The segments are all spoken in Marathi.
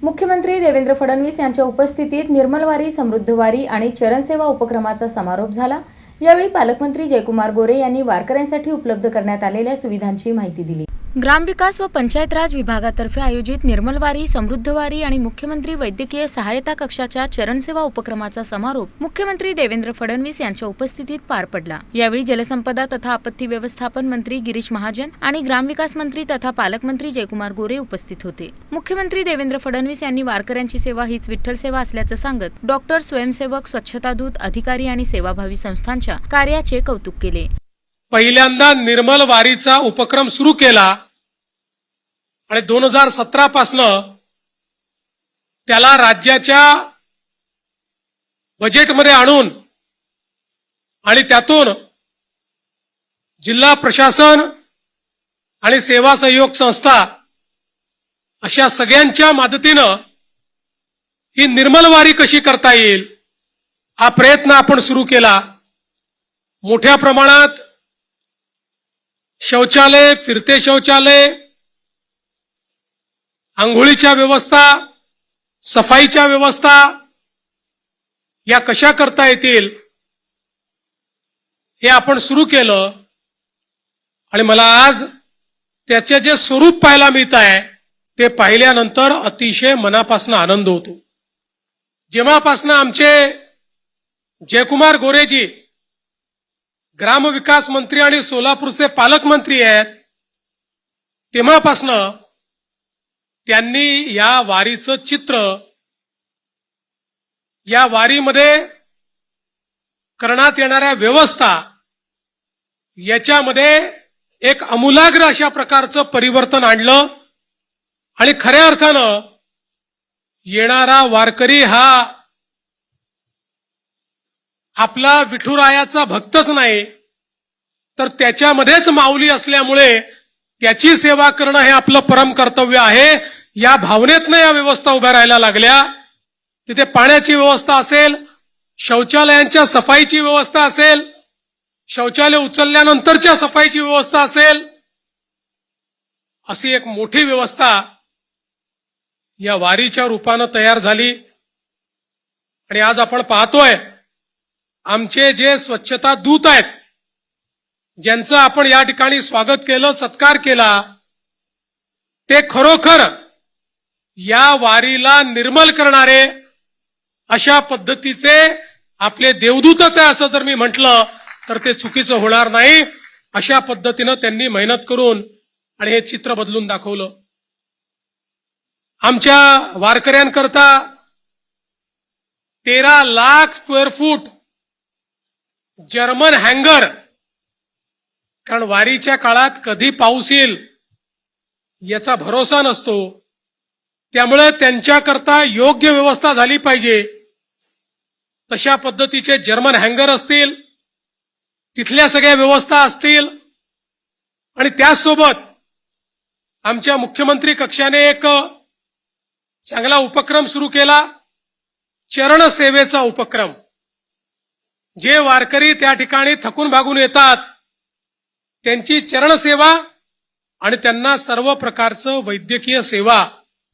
मुख्यमंत्री देवेंद्र फडणवीस यांच्या उपस्थितीत निर्मलवारी, समृद्धवारी आणि चरणसेवा उपक्रमाचा समारोप झाला। यावेळी पालकमंत्री जयकुमार गोरे यांनी वारकऱ्यांसाठी उपलब्ध करण्यात आलेल्या सुविधांची माहिती दिली। ग्रामविकास व पंचायत राज विभागातर्फे आयोजित निर्मलवारी, समृद्धवारी आणि मुख्यमंत्री वैद्यकीय सहायता कक्षाच्या चरणसेवा उपक्रमाचा समारोप मुख्यमंत्री देवेंद्र फडणवीस यांच्या उपस्थितीत पार पडला। यावेळी जलसंपदा तथा आपत्ती व्यवस्थापन मंत्री गिरीश महाजन आणि ग्रामविकास मंत्री तथा पालकमंत्री जयकुमार गोरे उपस्थित होते। मुख्यमंत्री देवेंद्र फडणवीस यांनी वारकऱ्यांची सेवा हीच विठ्ठल सेवा असल्याचं सांगत डॉक्टर, स्वयंसेवक, स्वच्छता दूत, अधिकारी आणि सेवाभावी संस्थांच्या कार्याचे कौतुक केले। पहिल्यांदा निर्मल वारीचा उपक्रम सुरू केला आणि 2017 पासून त्याला राज्याच्या बजेटमध्ये आणून आणि त्यातून जिल्हा प्रशासन आणि सेवा सहयोग संस्था अशा सगळ्यांच्या मदतीनं ही निर्मल वारी कशी करता येईल हा प्रयत्न आपण सुरू केला। मोठ्या प्रमाणात शौचालय, फिरते शौचालय, आंघोळीच्या व्यवस्था, सफाईच्या व्यवस्था या कशा करता येतील हे आपण सुरू केलं आणि मला आज त्याचे जे स्वरूप पाहायला मिळत आहे ते पाहिल्यानंतर अतिशय मनापासून आनंद होतो। जेव्हापासून आमचे जयकुमार गोरेजी ग्रामविकास मंत्री आणि सोलापूरचे पालकमंत्री आहेत तेव्हापासून त्यांनी या वारीचं चित्र, या वारीमध्ये करण्यात येणाऱ्या व्यवस्था याच्यामध्ये एक आमूलाग्र अशा प्रकारचं परिवर्तन आणलं आणि खऱ्या अर्थानं येणारा वारकरी हा आपला विठुरायाचा भक्तच नाही तर त्याच्यामध्येच माऊली असल्यामुळे त्याची सेवा करणं हे आपलं परम कर्तव्य आहे। या भावनेतनं या व्यवस्था उभ्या राहायला लागल्या। तिथे पाण्याची व्यवस्था असेल, शौचालयांच्या सफाईची व्यवस्था असेल, शौचालय उचलल्यानंतरच्या सफाईची व्यवस्था असेल, अशी एक मोठी व्यवस्था या वारीच्या रूपानं तयार झाली। आणि आज आपण पाहतोय आमचे जे स्वच्छता दूत आहेत ज्यांचं आपण या ठिकाणी स्वागत केलं, सत्कार केला, ते खरोखर या वारीला निर्मल करणारे अशा पद्धतीचे आपले देवदूतच आहे असं जर मी म्हटलं तर ते चुकीचं होणार नाही। अशा पद्धतीनं त्यांनी मेहनत करून आणि हे चित्र बदलून दाखवलं। आमच्या वारकऱ्यांकरता 13 लाख स्क्वेअर फूट जर्मन हँगर, कारण वारीच्या काळात कधी पाऊस येईल याचा भरोसा नसतो, त्यामुळे त्यांच्याकरता योग्य व्यवस्था झाली पाहिजे तशा पद्धतीचे जर्मन हँगर असतील, तिथल्या सगळ्या व्यवस्था असतील आणि त्याचसोबत आमच्या मुख्यमंत्री कक्षाने एक चांगला उपक्रम सुरू केला, चरण सेवेचा उपक्रम। जे वारकरी त्या ठिकाणी थकून भागून येतात त्यांची चरण सेवा आणि त्यांना सर्व प्रकारचं वैद्यकीय सेवा।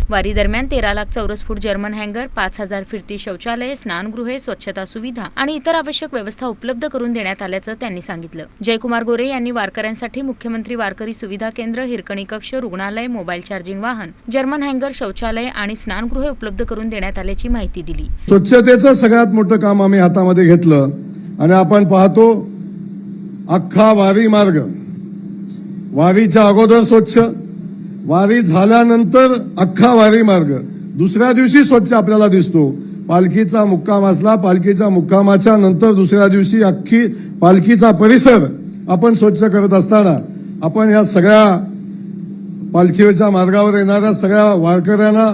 वारी दरम्यान 13 लाख चौरस फूट जर्मन हँगर, 5000 फिरती शौचालये, स्नानगृहे, स्वच्छता सुविधा आणि इतर आवश्यक व्यवस्था उपलब्ध करून देण्यात आल्याचं त्यांनी सांगितलं। जयकुमार गोरे यांनी वारकऱ्यांसाठी मुख्यमंत्री वारकरी सुविधा केंद्र, हिरकणी कक्ष, रुग्णालय, मोबाईल चार्जिंग वाहन, जर्मन हँगर, शौचालय आणि स्नानगृहे उपलब्ध करून देण्यात आल्याची माहिती दिली। स्वच्छतेचं सगळ्यात मोठं काम आम्ही हातामध्ये घेतलं आणि आपण पाहतो अख्खा वारी मार्ग, वारीच्या अगोदर स्वच्छ, वारी झाल्यानंतर अख्खा वारी मार्ग दुसऱ्या दिवशी स्वच्छ आपल्याला दिसतो। पालखीचा मुक्काम असला, पालखीच्या मुक्कामाच्या नंतर दुसऱ्या दिवशी अख्खी पालखीचा परिसर आपण स्वच्छ करत असताना आपण या सगळ्या पालखीच्या मार्गावर येणाऱ्या सगळ्या वारकऱ्यांना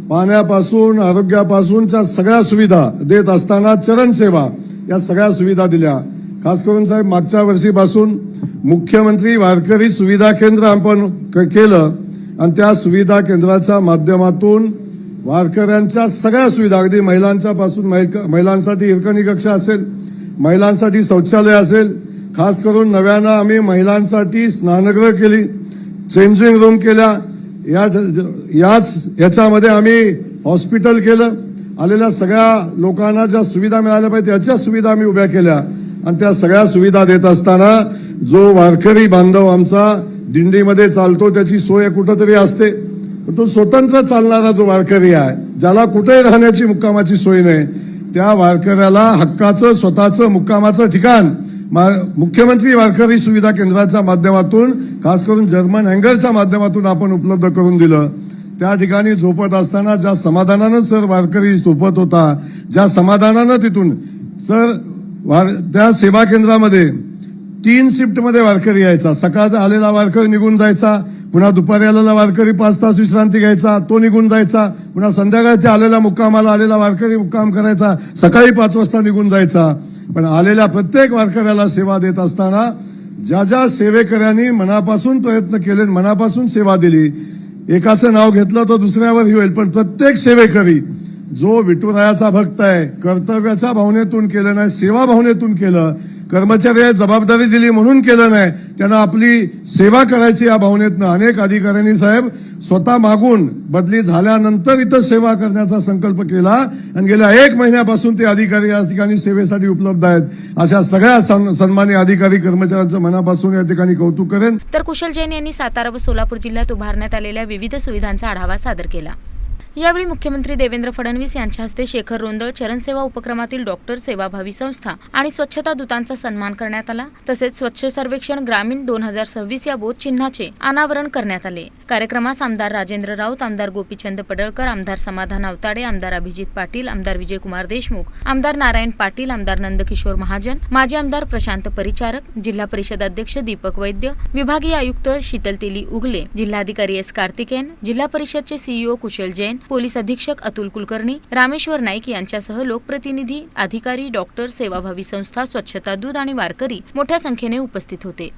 पाण्यापासून आरोग्यापासूनच्या सगळ्या सुविधा देत असताना चरण सेवा या सगळ्या सुविधा दिल्या। खास करून साहेब मागच्या वर्षीपासून मुख्यमंत्री वारकरी सुविधा केंद्र आपण केलं आणि त्या सुविधा केंद्राच्या माध्यमातून वारकऱ्यांच्या सगळ्या सुविधा, अगदी महिलांसाठी हिरकणी कक्ष असेल, महिलांसाठी शौचालय असेल, खास करून नव्यानं आम्ही महिलांसाठी स्नानगृह केली, चेंजिंग रूम केल्या, याच्यामध्ये आम्ही हॉस्पिटल केलं, आलेल्या सगळ्या लोकांना ज्या सुविधा मिळाल्या पाहिजे त्याच्या सुविधा आम्ही उभ्या केल्या आणि त्या सगळ्या सुविधा देत असताना जो वारकरी बांधव आमचा दिंडीमध्ये चालतो त्याची सोय कुठंतरी असते, तो स्वतंत्र चालणारा जो वारकरी आहे, ज्याला कुठेही राहण्याची मुक्कामाची सोय नाही, त्या वारकऱ्याला हक्काचं स्वतःचं मुक्कामाचं ठिकाण मुख्यमंत्री वारकरी सुविधा केंद्राच्या माध्यमातून, खास करून जर्मन अँगलच्या माध्यमातून आपण उपलब्ध करून दिलं. त्या ठिकाणी झोपत असताना ज्या समाधानानं सर वारकरी झोपत होता, ज्या समाधानानं तिथून सर त्या सेवा केंद्रामध्ये 3 शिफ्टमध्ये वारकरी यायचा. सकाळचा आलेला वारकरी निघून जायचा, पुन्हा दुपारी आलेला वारकरी 5 तास विश्रांती घ्यायचा, तो निघून जायचा, पुन्हा संध्याकाळच्या आलेला मुक्कामाला आलेला वारकरी मुक्काम करायचा, सकाळी 5 वाजता निघून जायचा. पण आलेल्या प्रत्येक वारकऱ्याला सेवा देत असताना ज्या ज्या सेवेकऱ्यांनी मनापासून प्रयत्न केले, मनापासून सेवा दिली, एकाचं नाव घेतलं तर दुसऱ्यावर होईल, पण प्रत्येक सेवेकरी जो विठुरायाचा भक्त आहे, कर्तव्याच्या भावनेतून केलं नाही, सेवा भावनेतून केलं, कर्मचाऱ्याला जबाबदारी दिली म्हणून केलं नाही, त्यांना आपली सेवा करायची या भावनेतनं अनेक अधिकाऱ्यांनी साहेब स्वतः मागून बदली झाल्यानंतर इथं सेवा करण्याचा संकल्प केला आणि गेल्या 1 महिन्यापासून ते अधिकारी या ठिकाणी सेवेसाठी उपलब्ध आहेत. अशा सगळ्या सन्मानी अधिकारी कर्मचाऱ्यांचं मनापासून या ठिकाणी कौतुक करेन. तर कुशल जैन यांनी सातारा व सोलापूर जिल्ह्यात उभारण्यात आलेल्या विविध सुविधांचा आढावा सादर केला. यावेळी मुख्यमंत्री देवेंद्र फडणवीस यांच्या हस्ते शेखर रोंदळ चरणसेवा उपक्रमातील डॉक्टर सेवाभावी संस्था आणि स्वच्छता दूतांचा सन्मान करण्यात आला. तसेच स्वच्छ सर्वेक्षण ग्रामीण 2026 या बोध चिन्हाचे अनावरण करण्यात आले. कार्यक्रमास आमदार राजेंद्र राऊत, आमदार गोपीचंद पडळकर, आमदार समाधान अवताडे, आमदार अभिजित पाटील, आमदार विजयकुमार देशमुख, आमदार नारायण पाटील, आमदार नंदकिशोर महाजन, माजी आमदार प्रशांत परिचारक, जिल्हा परिषद अध्यक्ष दीपक वैद्य, विभागीय आयुक्त शीतल तेली उगले, जिल्हाधिकारी एस कार्तिकेन, जिल्हा परिषदचे सीईओ कुशल जैन, पोलीस अधीक्षक अतुल कुलकर्णी, रामेश्वर नाईक यांच्यासह लोकप्रतिनिधी, अधिकारी, डॉक्टर, सेवाभावी संस्था, स्वच्छता दूत आणि वारकरी मोठ्या संख्येने उपस्थित होते.